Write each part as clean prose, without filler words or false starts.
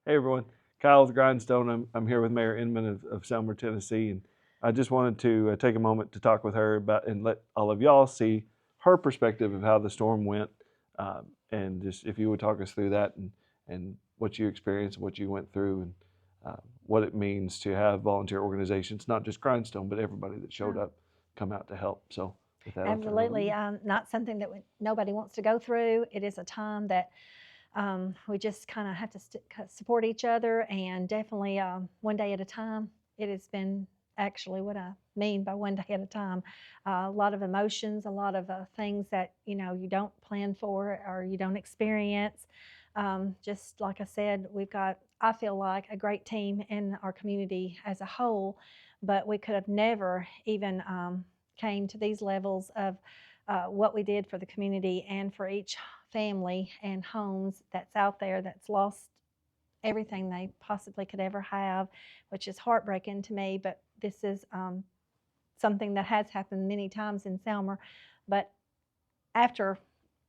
Hey everyone, Kyle with Grindstone. I'm here with Mayor Inman of Selmer, Tennessee, and I just wanted to take a moment to talk with her about and let all of y'all see her perspective of how the storm went, and just if you would talk us through that and what you experienced, what you went through, and what it means to have volunteer organizations, not just Grindstone, but everybody that showed up, come out to help. So with that, Absolutely, not something that nobody wants to go through. It is a time that we just kind of have to support each other, and definitely one day at a time. It has been actually what I mean by one day at a time. A lot of emotions, a lot of things that you don't plan for or you don't experience. Just like I said, we've got, I feel like, a great team in our community as a whole, but we could have never even came to these levels of what we did for the community and for each family and homes that's out there that's lost everything they possibly could ever have, which is heartbreaking to me. But this is something that has happened many times in Selmer. But after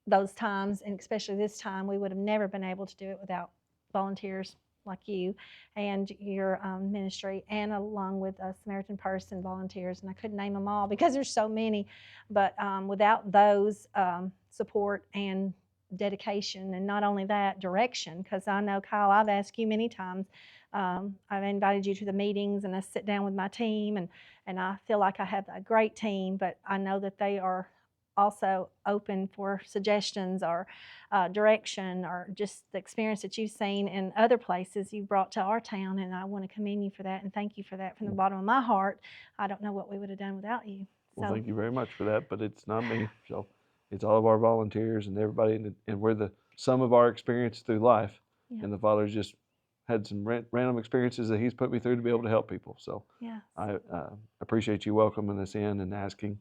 those times, and especially this time, we would have never been able to do it without volunteers like you and your ministry, and along with Samaritan Purse and volunteers. And I couldn't name them all because there's so many, but without those support and dedication, and not only that, direction, because I know, Kyle, I've asked you many times. I've invited you to the meetings, and I sit down with my team, and I feel like I have a great team, but I know that they are also open for suggestions or direction, or just the experience that you've seen in other places you've brought to our town. And I want to commend you for that and thank you for that from the bottom of my heart. I don't know what we would have done without you. well, thank you very much for that, but it's not me. So it's all of our volunteers and everybody, and we're the sum of our experience through life. Yeah. And the Father's just had some random experiences that He's put me through to be able to help people. So yes. I appreciate you welcoming us in and asking,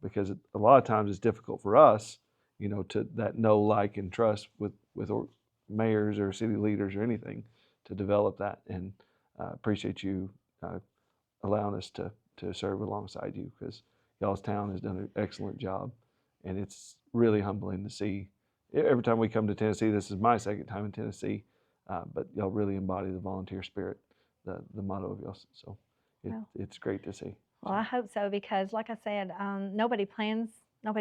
because a lot of times it's difficult for us, to that know, like, and trust with mayors or city leaders or anything to develop that. And appreciate you allowing us to serve alongside you, because y'all's town has done an excellent job, and it's really humbling to see. Every time we come to Tennessee, this is my second time in Tennessee, but y'all really embody the volunteer spirit, the motto of y'all. So it's great to see. Well, I hope so, because like I said, nobody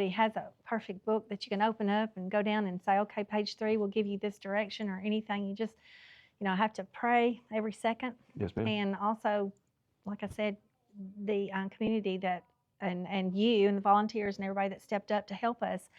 has a perfect book that you can open up and go down and say, okay, page 3 will give you this direction or anything. You just, have to pray every second. Yes, ma'am. And also, like I said, the community that, and you and the volunteers and everybody that stepped up to help us,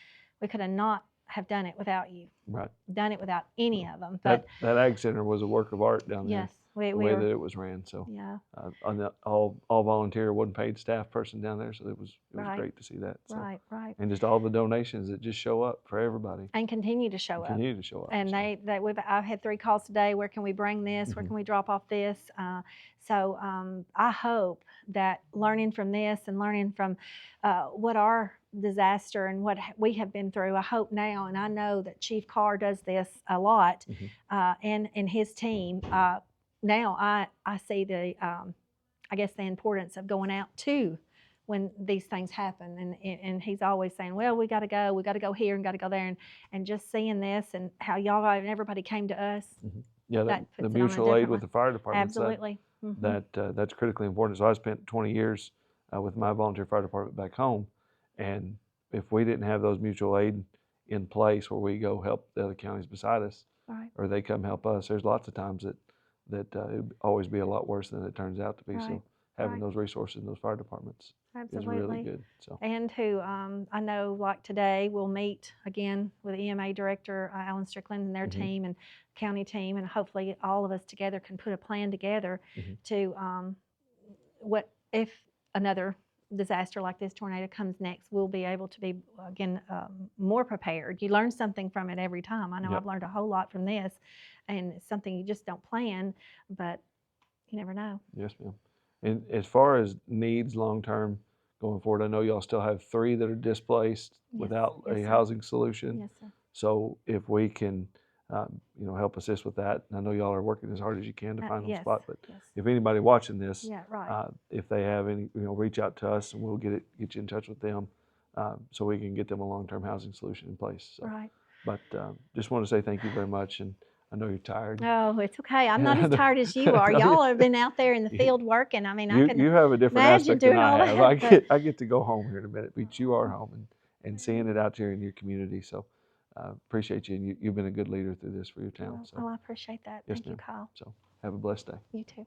we could have not have done it without you. Right. Done it without any of them. But that Ag Center was a work of art down there. Yes. The way that it was ran. So yeah. On the all volunteer, wasn't paid staff person down there, so it was right. great to see that. So, right. And just all the donations that just show up for everybody. And continue to show up. Continue to show up. And I've had 3 calls today. Where can we bring this? Where can we drop off this? So I hope that learning from this and learning from what our disaster and what we have been through, I hope now, and I know that Chief Carr does this a lot, and his team. Now I see the, I guess, the importance of going out too when these things happen, and he's always saying, well, we got to go here and got to go there, and just seeing this and how y'all and everybody came to us. Yeah, the mutual aid with the fire department. Absolutely. That's critically important. So I spent 20 years with my volunteer fire department back home, and if we didn't have those mutual aid in place where we go help the other counties beside us, or they come help us, there's lots of times that it'd always be a lot worse than it turns out to be. So having those resources in those fire departments is really good. So, and who I know, like today, we'll meet again with EMA Director Alan Strickland and their team and county team, and hopefully all of us together can put a plan together to what if another disaster like this tornado comes next, we'll be able to be again more prepared. You learn something from it every time. I know I've learned a whole lot from this, and it's something you just don't plan, but you never know. Yes, ma'am. And as far as needs long term going forward, I know y'all still have 3 that are displaced without a housing solution. Yes, sir. So if we can, help assist with that, and I know y'all are working as hard as you can to find a spot. But if anybody watching this, if they have any, reach out to us, and we'll get you in touch with them, so we can get them a long term housing solution in place. So, right. But just want to say thank you very much, and I know you're tired. Oh, it's okay. I'm not as tired as you are. Oh, Y'all yeah. have been out there in the field working. I mean, I You can you have a different imagine aspect than doing all I have. that, but I get to go home here in a minute, but you are home and seeing it out here in your community. So appreciate you, and you've been a good leader through this for your town. So well, I appreciate that. yes, Thank you, ma'am. Kyle. So have a blessed day. You too.